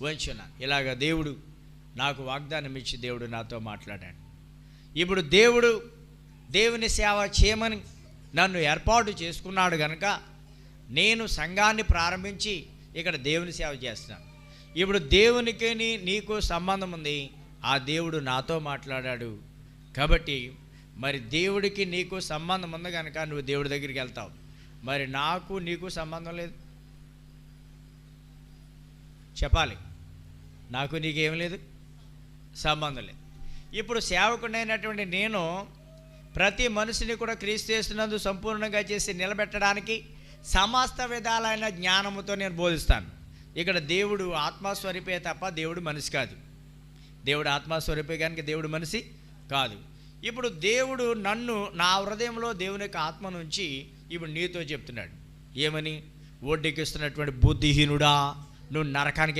ఉంచున్నాను. ఇలాగ దేవుడు నాకు వాగ్దానం ఇచ్చి దేవుడు నాతో మాట్లాడాడు. ఇప్పుడు దేవుని సేవ చేయమని నన్ను ఏర్పాటు చేసుకున్నాడు కనుక నేను సంఘాన్ని ప్రారంభించి ఇక్కడ దేవుని సేవ చేస్తున్నాను. ఇప్పుడు దేవునికి నీకు సంబంధం ఉంది. ఆ దేవుడు నాతో మాట్లాడాడు కాబట్టి మరి దేవుడికి నీకు సంబంధం ఉంది కనుక నువ్వు దేవుడి దగ్గరికి వెళ్తావు. మరి నాకు నీకు సంబంధం లేదు, చెప్పాలి. నాకు నీకేం లేదు, సంబంధం లేదు. ఇప్పుడు సేవకుడైనటువంటి నేను ప్రతి మనిషిని కూడా క్రీస్తు యేసునందు సంపూర్ణంగా చేసి నిలబెట్టడానికి సమస్త విధాలైన జ్ఞానముతో నేను బోధిస్తాను. ఇక్కడ దేవుడు ఆత్మస్వరూపే తప్ప దేవుడు మనిషి కాదు. దేవుడు ఆత్మస్వరూపే కనుక దేవుడు మనిషి కాదు. ఇప్పుడు దేవుడు నన్ను నా హృదయంలో దేవుని యొక్క ఆత్మ నుంచి ఇప్పుడు నీతో చెప్తున్నాడు. ఏమని? ఒడ్డెక్కిస్తున్నటువంటి బుద్ధిహీనుడా, నువ్వు నరకానికి